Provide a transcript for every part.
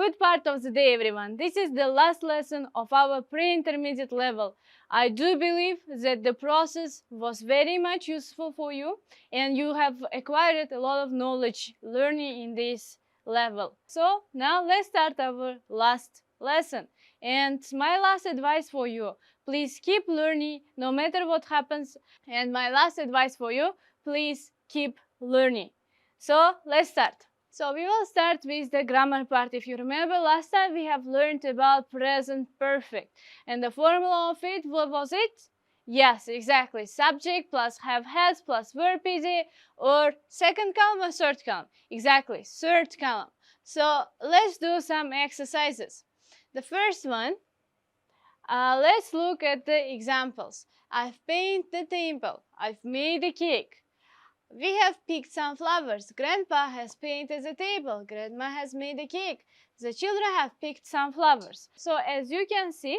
good part of the day, everyone. This is the last lesson of our pre-intermediate level. I do believe that the process was very much useful for you and you have acquired a lot of knowledge learning in this level. So now let's start our last lesson. And my last advice for you, please keep learning no matter what happens. And my last advice for you, please keep learning. So let's start. So we will start with the grammar part. If you remember, last time we have learned about present perfect. And the formula of it, what was it? Yes, exactly. Subject plus have has plus verb ed, or second column or third column? Exactly, third column. So let's do some exercises. The first one, let's look at the examples. I've painted the table. I've made a cake. We have picked some flowers. Grandpa has painted the table. Grandma has made a cake. The children have picked some flowers. So as you can see,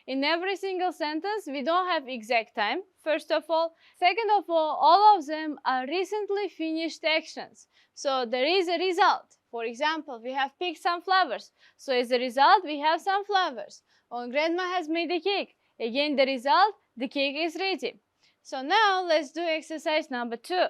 in every single sentence, we don't have exact time, first of all. Second of all of them are recently finished actions. So there is a result. For example, we have picked some flowers. So as a result, we have some flowers. Or grandma has made a cake. Again, the result, the cake is ready. So now let's do exercise number 2.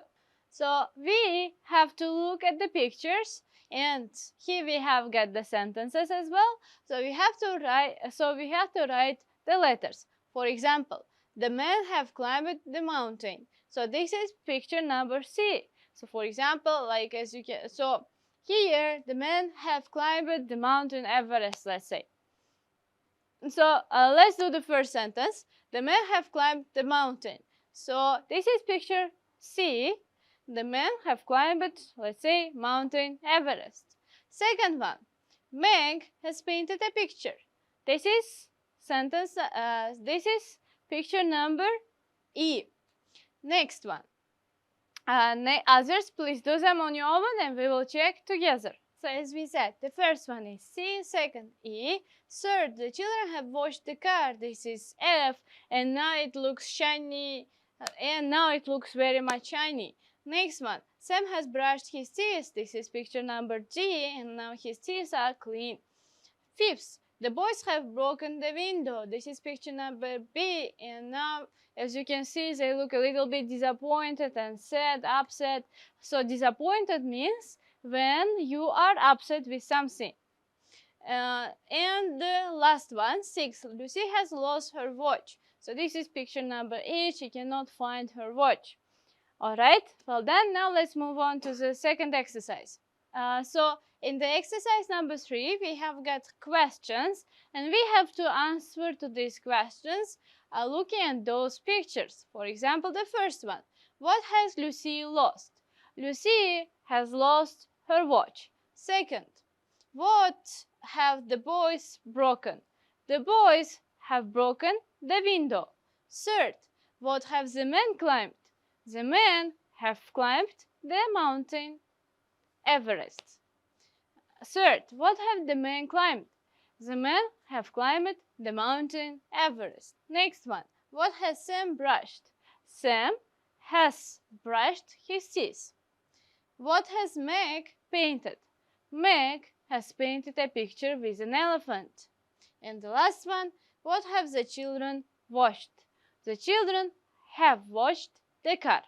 So we have to look at the pictures, and here we have got the sentences as well. So we have to write the letters. For example, the men have climbed the mountain. So this is picture number C. So for example, like as you can, so here the men have climbed the mountain Everest, let's say. So let's do the first sentence. The men have climbed the mountain. So this is picture C. The men have climbed, let's say, Mountain Everest. Second one, Meg has painted a picture. This is picture number E. Next one. Others, please do them on your own and we will check together. So as we said, the first one is C, second E. Third, the children have washed the car. This is F, and now it looks shiny, and now it looks very much shiny. Next one, Sam has brushed his teeth. This is picture number G, and now his teeth are clean. Fifth, the boys have broken the window. This is picture number B, and now, as you can see, they look a little bit disappointed and sad, upset. So disappointed means when you are upset with something. And the last one, 6, Lucy has lost her watch. So this is picture number 8. She cannot find her watch. Alright, well then, now let's move on to the second exercise. So in the exercise number 3, we have got questions, and we have to answer to these questions looking at those pictures. For example, the first one, what has Lucy lost? Lucy has lost her watch. Second, what have the boys broken? The boys have broken the window. Third, what have the men climbed? The men have climbed the mountain Everest. Third, what have the men climbed? The men have climbed the mountain Everest. Next one, what has Sam brushed? Sam has brushed his teeth. What has Meg painted? Meg has painted a picture with an elephant. And the last one, what have the children washed? The children have washed the car.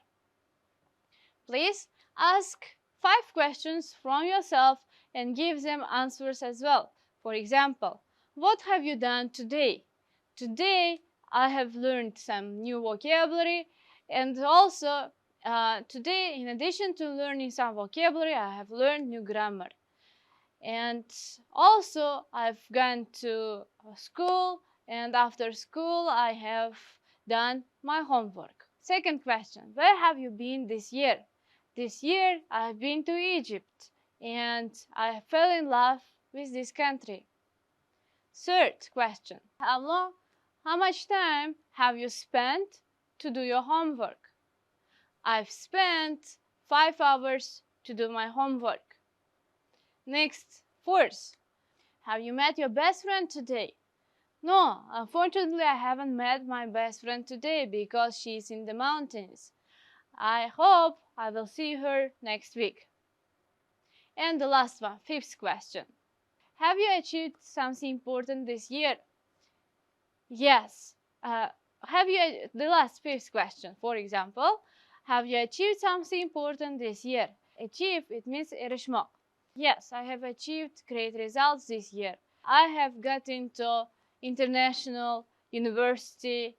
Please ask 5 questions from yourself and give them answers as well. For example, what have you done today? Today I have learned some new vocabulary, and also today, in addition to learning some vocabulary, I have learned new grammar. And also I've gone to school, and after school I have done my homework. Second question, where have you been this year? This year I've been to Egypt, and I fell in love with this country. Third question, how much time have you spent to do your homework? I've spent 5 hours to do my homework. Next, fourth, have you met your best friend today? No, unfortunately I haven't met my best friend today because she's in the mountains. I hope I will see her next week. And the last one, fifth question. Have you achieved something important this year? Yes. The last fifth question, for example, have you achieved something important this year? Achieve, it means erishmoq. Yes, I have achieved great results this year. I have got into international university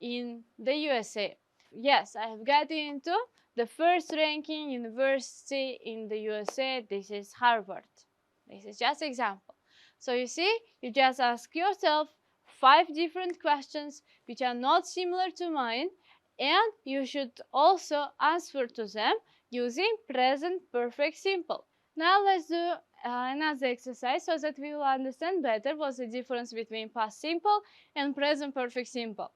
in the USA. Yes, I have got into the first ranking university in the USA. This is Harvard. This is just example. So you see, you just ask yourself 5 different questions which are not similar to mine, and you should also answer to them using present perfect simple. Now let's do another exercise so that we will understand better what's the difference between past simple and present perfect simple.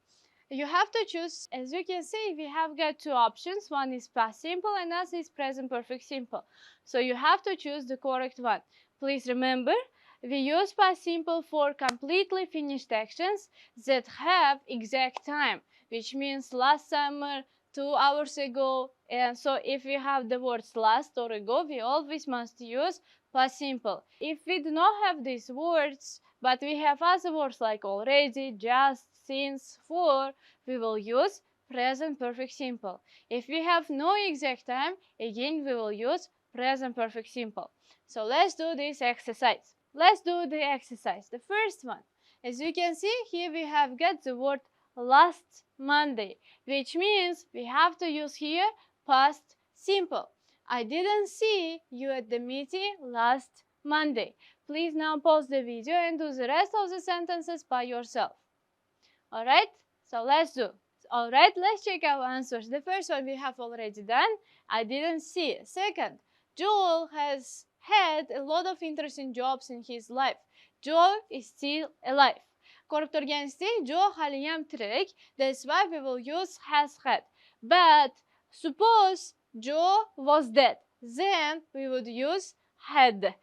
You have to choose, as you can see, we have got 2 options. One is past simple and another is present perfect simple. So you have to choose the correct one. Please remember, we use past simple for completely finished actions that have exact time, which means last summer, 2 hours ago, and so if we have the words last or ago, we always must use past simple. If we do not have these words, but we have other words like already, just, since, for, we will use present perfect simple. If we have no exact time, again we will use present perfect simple. So let's do this exercise. Let's do the exercise. The first one. As you can see, here we have got the word last Monday, which means we have to use here past simple. I didn't see you at the meeting last Monday. Please now pause the video and do the rest of the sentences by yourself. Alright, so let's do. Alright, let's check our answers. The first one we have already done. I didn't see. Second, Joel has had a lot of interesting jobs in his life. Joe is still alive. Ko'rib turganingizdek, Joe haliyam tirik. That's why we will use has had. But suppose Joe was dead. Then we would use had.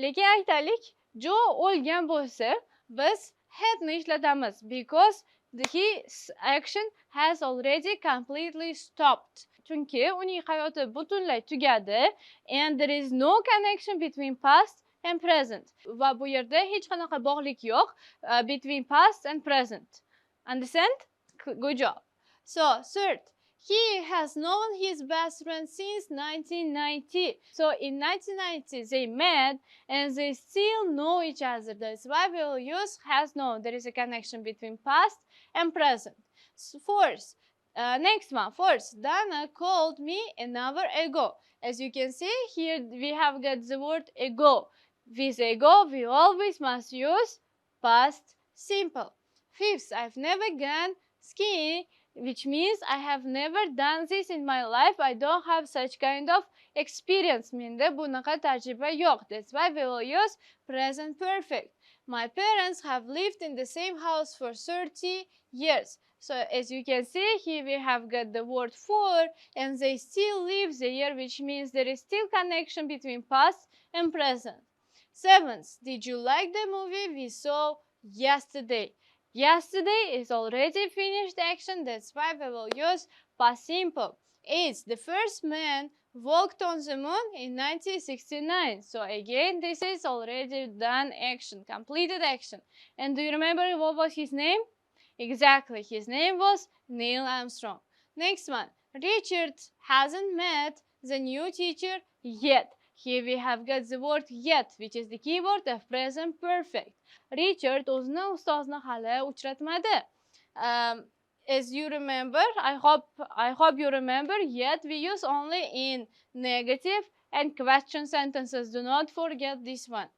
Lekin aytaylik, Joe o'lgan bo'lsa, biz hadni ishlatamiz because his action has already completely stopped. Chunki uning hayoti butunlay tugadi and there is no connection between past and present. Va bu yerda hech qanaqa bog'lik yo'q between past and present. Understand? Good job. So, third, he has known his best friend since 1990. So, in 1990, they met and they still know each other. That's why we will use has known. There is a connection between past and present. Fourth, next one. Fourth, Dana called me an hour ago. As you can see, here we have got the word ago. With ago, we always must use past simple. Fifth, I've never gone skiing, which means I have never done this in my life. I don't have such kind of experience. Menda bunaqa tajriba yo'q. That's why we will use present perfect. My parents have lived in the same house for 30 years. So as you can see, here we have got the word for, and they still live there, which means there is still connection between past and present. Seventh, did you like the movie we saw yesterday? Yesterday is already finished action, that's why we will use past simple. Eighth, the first man walked on the moon in 1969. So again, this is already done action, completed action. And do you remember what was his name? Exactly, his name was Neil Armstrong. Next one, Richard hasn't met the new teacher yet. Here we have got the word yet, which is the keyword of present perfect. Richard o'zini ustozni hali uchratmadi. As you remember, I hope you remember, yet we use only in negative and question sentences. Do not forget this one.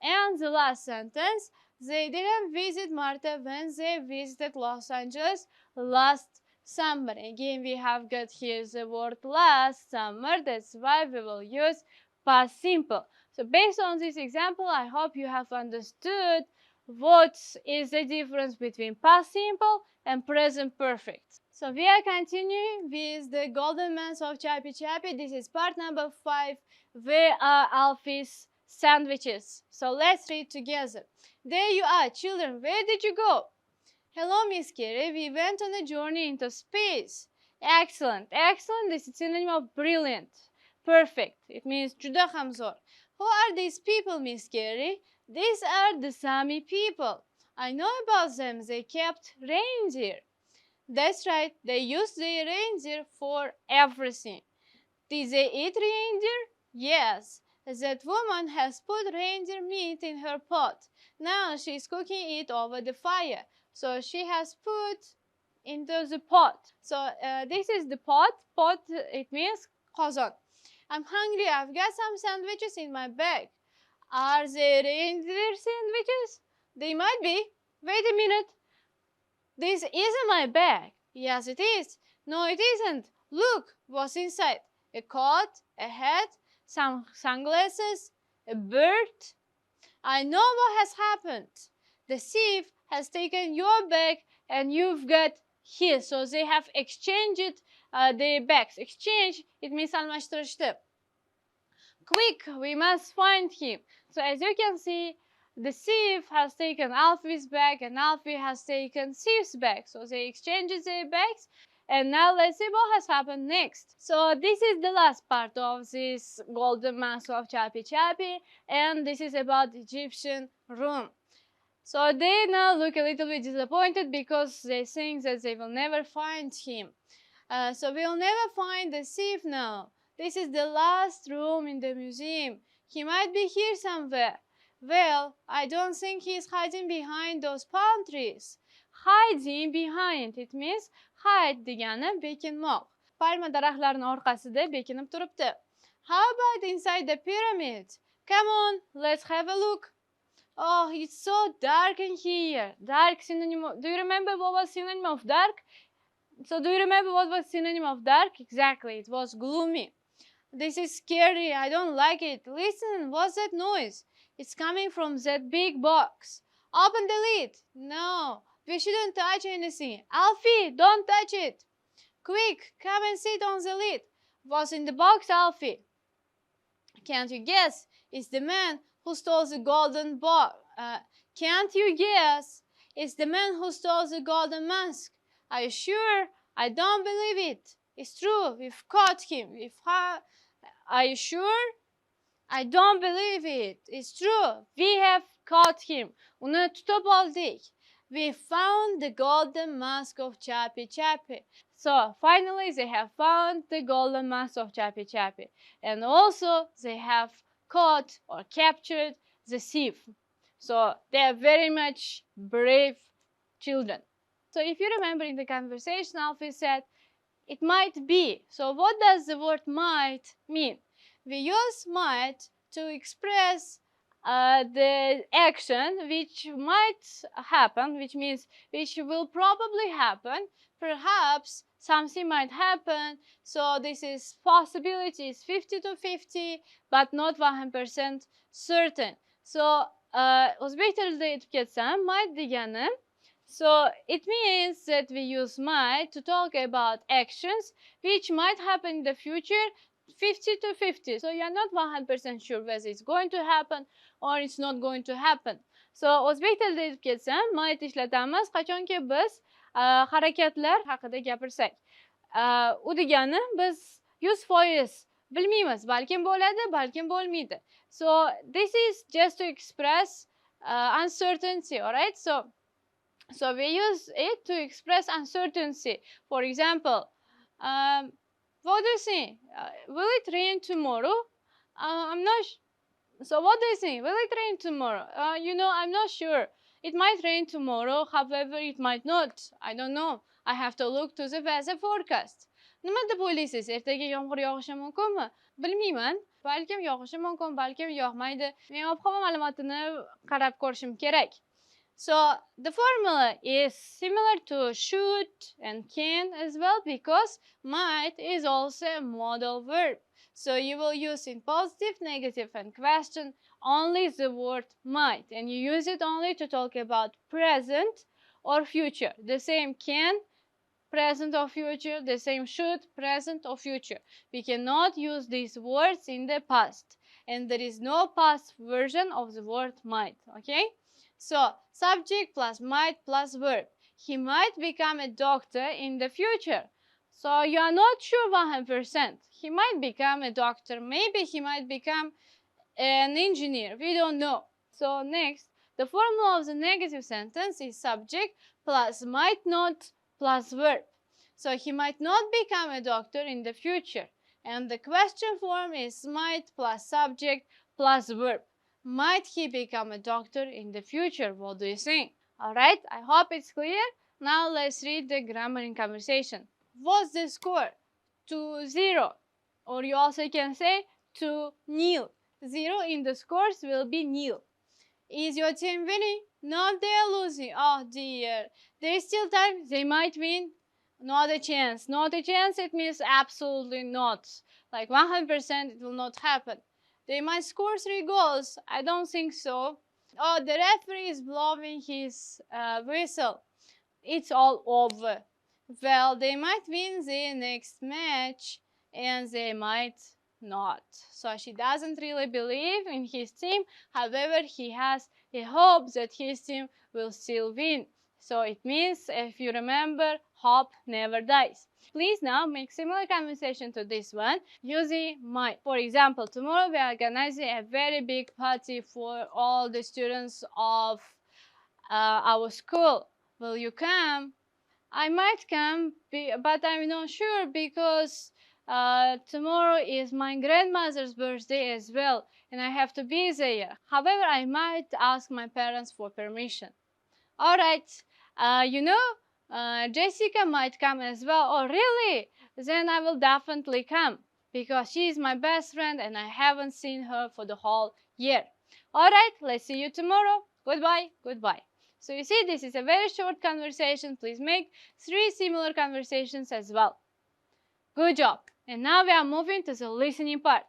And the last sentence, they didn't visit Martha when they visited Los Angeles last summer. Again, we have got here the word last summer. That's why we will use past simple. So based on this example, I hope you have understood what is the difference between past simple and present perfect. So we are continuing with the golden mans of Chappy Chappy. This is part number 5. Where are Alfie's sandwiches? So let's read together. There you are, children. Where did you go? Hello, Miss Carey. We went on a journey into space. Excellent. Excellent. This is synonym of brilliant. Perfect. It means juda ham zo'r. Who are these people, Miss Carey? These are the Sami people. I know about them. They kept reindeer. That's right, they use the reindeer for everything. Did they eat reindeer? Yes. That woman has put reindeer meat in her pot. Now she is cooking it over the fire. So she has put into the pot. So this is the pot. Pot, it means qozon. I'm hungry. I've got some sandwiches in my bag. Are they reindeer sandwiches? They might be. Wait a minute. This isn't my bag. Yes, it is. No, it isn't. Look what's inside. A coat, a hat, some sunglasses, a bird. I know what has happened. The thief has taken your bag and you've got his. So they have exchanged the bags. Exchange, it means almashtirishdi. Quick, we must find him. So as you can see, the thief has taken Alfie's bag and Alfie has taken thief's bag. So they exchanged their bags. And now let's see what has happened next. So this is the last part of this golden mask of Chappy Chappy, and this is about the Egyptian room. So they now look a little bit disappointed because they think that they will never find him. So we'll never find the thief now. This is the last room in the museum. He might be here somewhere. Well, I don't think he's hiding behind those palm trees. Hiding behind, it means hide degani bekinmoq. Palma daraxtlarini orqasida bekinib turibdi. How about inside the pyramid? Come on, let's have a look. Oh, it's so dark in here. Dark synonym. Do you remember what was synonym of dark? So do you remember what was synonym of dark? Exactly, it was gloomy. This is scary. I don't like it. Listen, what's that noise? It's coming from that big box. Open the lid. No, we shouldn't touch anything. Alfie, don't touch it. Quick, come and sit on the lid. What's in the box, Alfie? Can't you guess? It's the man who stole the golden box. Can't you guess? It's the man who stole the golden mask. Are you sure? I don't believe it. It's true. We've caught him. Are you sure? I don't believe it. It's true. We have caught him. Uni tutib oldik. We found the golden mask of Chappy Chappy. So finally they have found the golden mask of Chappy Chappy. And also they have caught or captured the thief. So they are very much brave children. So if you remember in the conversation, Alfie said, it might be. So what does the word might mean? We use might to express the action which might happen, which means which will probably happen. Perhaps something might happen. So this is possibility is 50 to 50, but not 100% certain. So o'zbek tilida aytib ketsam, might degani. So it means that we use might to talk about actions which might happen in the future 50 to 50. So you're not 100% sure whether it's going to happen or it's not going to happen. So o'zbek tilida aytib ketsam, might ishlatamiz qachonki biz harakatlar haqida gapirsak. U degani biz 100% bilmaymiz, balkim bo'ladi, balkim bo'lmaydi. So this is just to express uncertainty, all right? So we use it to express uncertainty. For example, what do you think? Will it rain tomorrow? I'm not. So what do you think? Will it rain tomorrow? I'm not sure. It might rain tomorrow. However, it might not. I don't know. I have to look to the weather forecast. Nima deb o'ylaysiz? Ertaga yomg'ir yog'ishi mumkinmi? Bilmayman. Balkim yog'ishi mumkin, balkim yog'maydi. Men ob-havo ma'lumotini qarab ko'rishim kerak. So the formula is similar to should and can as well, because might is also a modal verb. So you will use in positive, negative, and question only the word might, and you use it only to talk about present or future. The same can, present or future, the same should, present or future. We cannot use these words in the past, and there is no past version of the word might, okay? So, subject plus might plus verb. He might become a doctor in the future. So, you are not sure 100%. He might become a doctor. Maybe he might become an engineer. We don't know. So next, the formula of the negative sentence is subject plus might not plus verb. So he might not become a doctor in the future. And the question form is might plus subject plus verb. Might he become a doctor in the future? What do you think? Alright, I hope it's clear. Now let's read the grammar in conversation. What's the score? 2-0. Or you also can say 2-0. 0 in the scores will be nil. Is your team winning? No, they are losing. Oh dear. There is still time. They might win. Not a chance. Not a chance, it means absolutely not. Like 100% it will not happen. They might score 3 goals. I don't think so. Oh, the referee is blowing his whistle. It's all over. Well, they might win the next match and they might not. So she doesn't really believe in his team. However, he has a hope that his team will still win. So it means, if you remember, hope never dies. Please now make similar conversation to this one using might. For example, tomorrow we are organizing a very big party for all the students of our school. Will you come? I might come, but I'm not sure because tomorrow is my grandmother's birthday as well, and I have to be there. However, I might ask my parents for permission. Alright, Jessica might come as well. Oh, really? Then I will definitely come because she is my best friend and I haven't seen her for the whole year. Alright, let's see you tomorrow. Goodbye, goodbye. So you see, this is a very short conversation. Please make 3 similar conversations as well. Good job. And now we are moving to the listening part.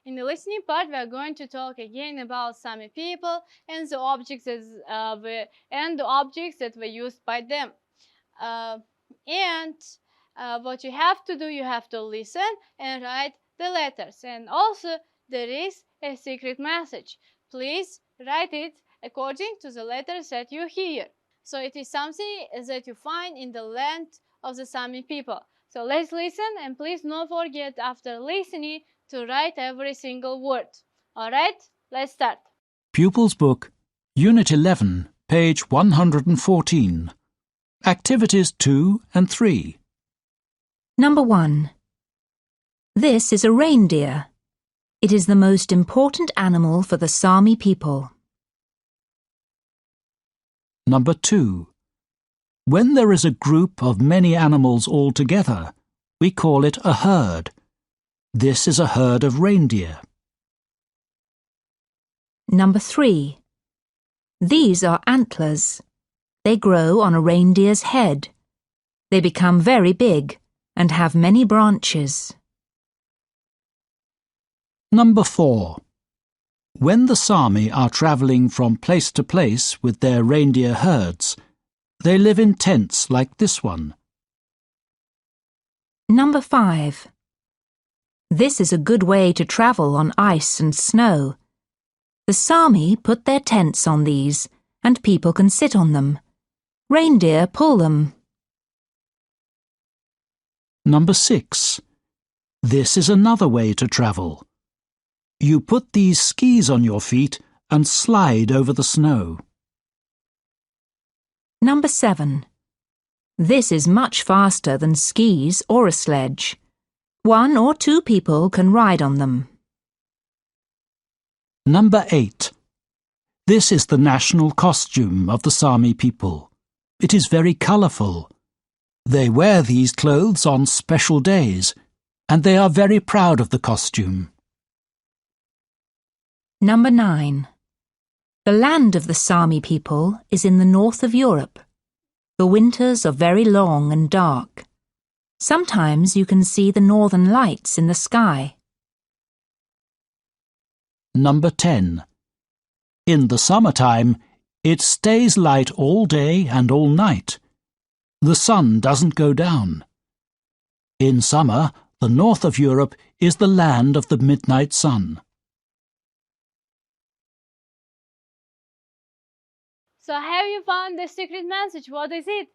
In the listening part, we are going to talk again about Sami people and the objects that were used by them. What you have to do, you have to listen and write the letters. And also, there is a secret message. Please write it according to the letters that you hear. So it is something that you find in the land of the Sami people. So let's listen, and please don't forget after listening to write every single word. Alright, let's start. Pupils Book, Unit 11, page 114. Activities 2 and 3. Number 1. This is a reindeer. It is the most important animal for the Sami people. Number 2. When there is a group of many animals all together, we call it a herd. This is a herd of reindeer. Number 3. These are antlers. They grow on a reindeer's head. They become very big and have many branches. Number 4. When the Sami are travelling from place to place with their reindeer herds, they live in tents like this one. Number 5. This is a good way to travel on ice and snow. The Sami put their tents on these, and people can sit on them. Reindeer pull them. Number 6. This is another way to travel. You put these skis on your feet and slide over the snow. Number 7. This is much faster than skis or a sledge. 1 or 2 people can ride on them. Number 8. This is the national costume of the Sami people. It is very colourful. They wear these clothes on special days, and they are very proud of the costume. Number 9. The land of the Sami people is in the north of Europe. The winters are very long and dark. Sometimes you can see the northern lights in the sky. Number 10. In the summertime, it stays light all day and all night. The sun doesn't go down. In summer, the north of Europe is the land of the midnight sun. So have you found the secret message? What is it?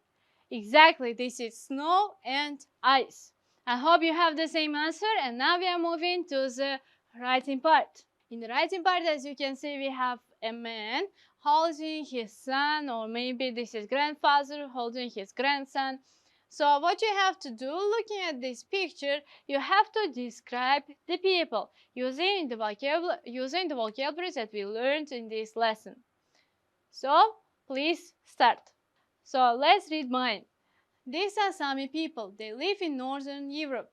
Exactly, this is snow and ice. I hope you have the same answer, and now we are moving to the writing part. In the writing part, as you can see, we have a man holding his son, or maybe this is grandfather holding his grandson. So what you have to do, looking at this picture, you have to describe the people using the vocabulary that we learned in this lesson. So please start. So let's read mine. These are Sami people. They live in Northern Europe.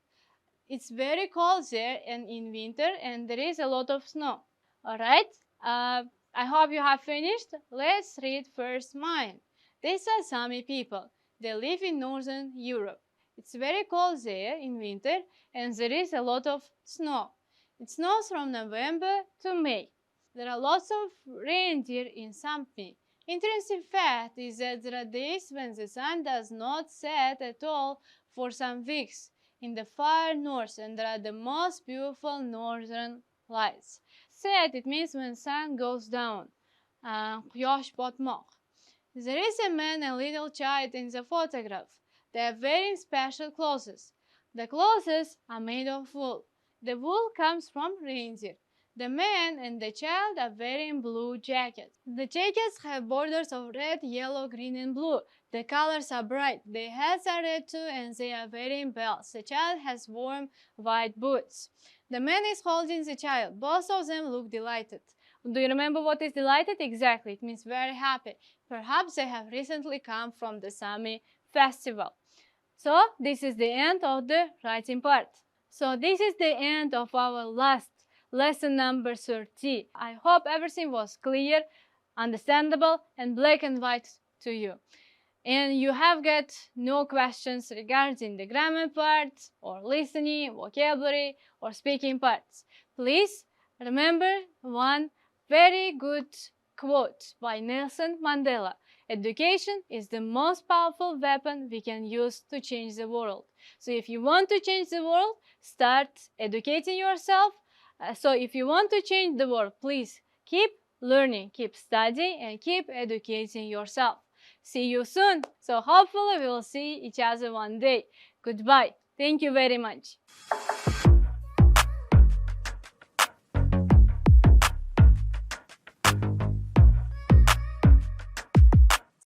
It's very cold there and in winter, and there is a lot of snow. Alright, I hope you have finished. Let's read first mine. These are Sami people. They live in Northern Europe. It's very cold there in winter, and there is a lot of snow. It snows from November to May. There are lots of reindeer in Sami. Interesting fact is that there are days when the sun does not set at all for some weeks in the far north, and there are the most beautiful northern lights. Set, it means when sun goes down. Quyosh batmoq. There is a man and little child in the photograph. They are wearing special clothes. The clothes are made of wool. The wool comes from reindeer. The man and the child are wearing blue jackets. The jackets have borders of red, yellow, green, and blue. The colors are bright. Their hats are red too, and they are wearing belts. The child has warm white boots. The man is holding the child. Both of them look delighted. Do you remember what is delighted? Exactly, it means very happy. Perhaps they have recently come from the Sami festival. So this is the end of the writing part. So this is the end of our last lesson number 30. I hope everything was clear, understandable, and black and white to you. And you have got no questions regarding the grammar parts, or listening, vocabulary, or speaking parts. Please remember one very good quote by Nelson Mandela. Education is the most powerful weapon we can use to change the world. So if you want to change the world, start educating yourself. So if you want to change the world, please keep learning, keep studying, and keep educating yourself. See you soon. So hopefully we will see each other one day. Goodbye. Thank you very much.